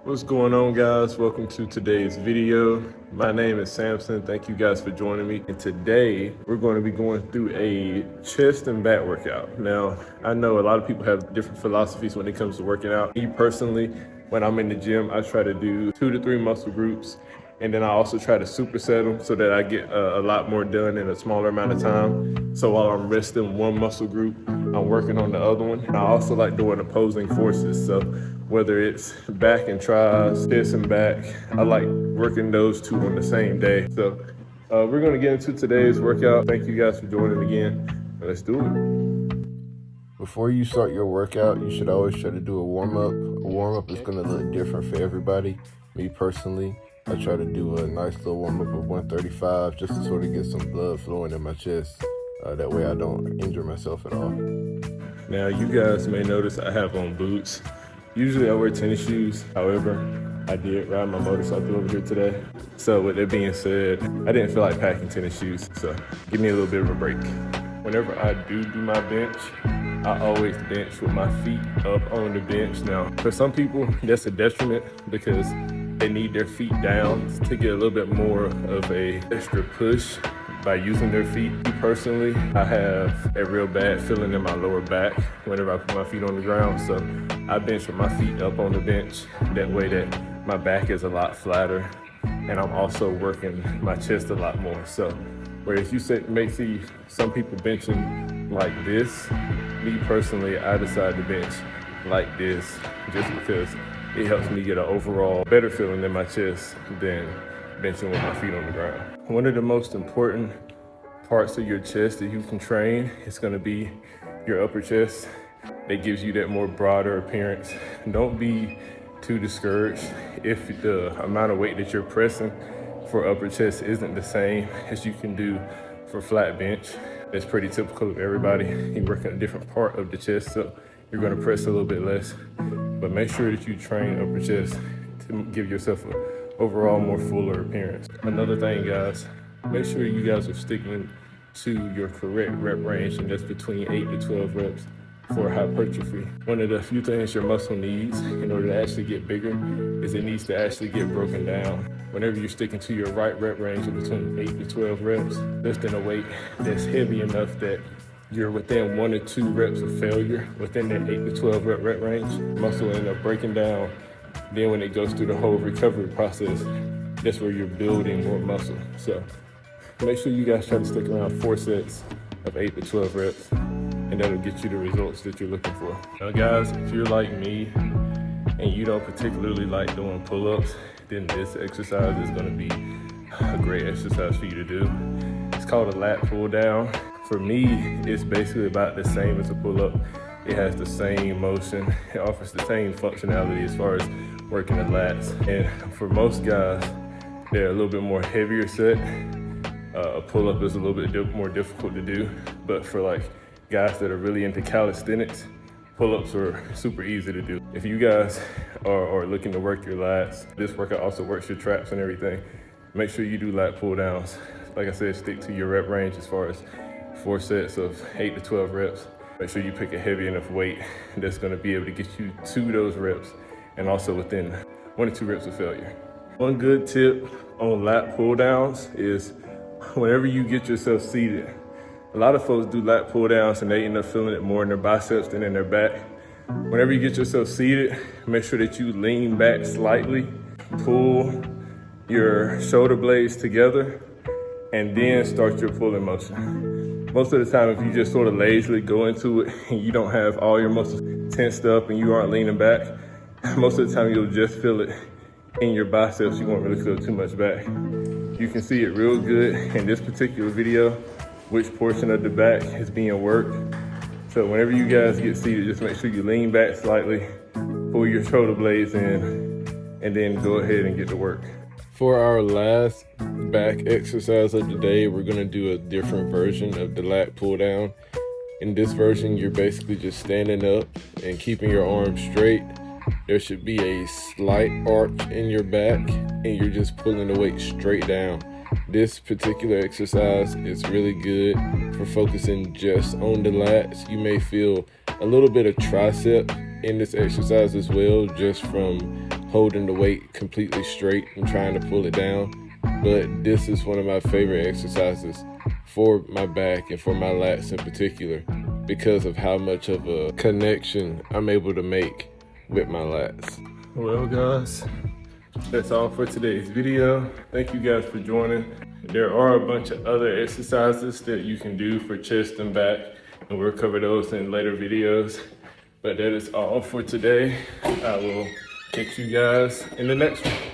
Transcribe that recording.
What's going on, guys? Welcome to today's video. My name is Samson. Thank you guys for joining me. And today we're going to be going through a chest and back workout. Now, I know a lot of people have different philosophies when it comes to working out. Me personally, when I'm in the gym, I try to do 2 to 3 muscle groups. And then I also try to superset them so that I get a lot more done in a smaller amount of time. So while I'm resting one muscle group, I'm working on the other one. And I also like doing opposing forces. So whether it's back and tries, chest and back, I like working those two on the same day. So we're gonna get into today's workout. Thank you guys for joining again. Let's do it. Before you start your workout, you should always try to do a warm-up. A warm-up is gonna look different for everybody. Me personally, I try to do a nice little warm-up of 135 just to sort of get some blood flowing in my chest. That way I don't injure myself at all. Now, you guys may notice I have on boots. Usually I wear tennis shoes. However, I did ride my motorcycle over here today. So with that being said, I didn't feel like packing tennis shoes. So give me a little bit of a break. Whenever I do my bench, I always bench with my feet up on the bench. Now, for some people, that's a detriment because they need their feet down to get a little bit more of a extra push by using their feet. Me personally, I have a real bad feeling in my lower back whenever I put my feet on the ground. So I bench with my feet up on the bench. That way that my back is a lot flatter and I'm also working my chest a lot more. So whereas you may see some people benching like this, me personally, I decide to bench like this just because it helps me get an overall better feeling in my chest than benching with my feet on the ground. One of the most important parts of your chest that you can train is gonna be your upper chest. That gives you that more broader appearance. Don't be too discouraged if the amount of weight that you're pressing for upper chest isn't the same as you can do for flat bench. That's pretty typical of everybody. You work on a different part of the chest, so you're gonna press a little bit less. But make sure that you train upper chest to give yourself an overall more fuller appearance. Another thing, guys, make sure you guys are sticking to your correct rep range, and that's between 8 to 12 reps for hypertrophy. One of the few things your muscle needs in order to actually get bigger is it needs to actually get broken down. Whenever you're sticking to your right rep range of between 8 to 12 reps, lifting a weight that's heavy enough that you're within 1 or 2 reps of failure within that 8 to 12 rep range, muscle will end up breaking down. Then when it goes through the whole recovery process, that's where you're building more muscle. So make sure you guys try to stick around 4 sets of 8 to 12 reps, and that'll get you the results that you're looking for. Now guys, if you're like me and you don't particularly like doing pull-ups, then this exercise is gonna be a great exercise for you to do. It's called a lat pull down. For me, it's basically about the same as a pull-up. It has the same motion. It offers the same functionality as far as working the lats. And for most guys, they're a little bit more heavier set. A pull-up is a little bit more difficult to do. But for like guys that are really into calisthenics, pull-ups are super easy to do. If you guys are looking to work your lats, this workout also works your traps and everything. Make sure you do lat pull downs. Like I said, stick to your rep range as far as 4 sets of 8 to 12 reps. Make sure you pick a heavy enough weight that's gonna be able to get you to those reps and also within 1 or 2 reps of failure. One good tip on lat pull downs is whenever you get yourself seated, a lot of folks do lat pull downs and they end up feeling it more in their biceps than in their back. Whenever you get yourself seated, make sure that you lean back slightly, pull your shoulder blades together, and then start your pulling motion. Most of the time, if you just sort of lazily go into it and you don't have all your muscles tensed up and you aren't leaning back, most of the time you'll just feel it in your biceps. You won't really feel too much back. You can see it real good in this particular video, which portion of the back is being worked. So whenever you guys get seated, just make sure you lean back slightly, pull your shoulder blades in, and then go ahead and get to work. For our last back exercise of the day, we're gonna do a different version of the lat pull down. In this version, you're basically just standing up and keeping your arms straight. There should be a slight arch in your back and you're just pulling the weight straight down. This particular exercise is really good for focusing just on the lats. You may feel a little bit of tricep in this exercise as well, just from holding the weight completely straight and trying to pull it down. But this is one of my favorite exercises for my back and for my lats in particular because of how much of a connection I'm able to make with my lats. Well guys, that's all for today's video. Thank you guys for joining. There are a bunch of other exercises that you can do for chest and back, and we'll cover those in later videos. But that is all for today. I will catch you guys in the next one.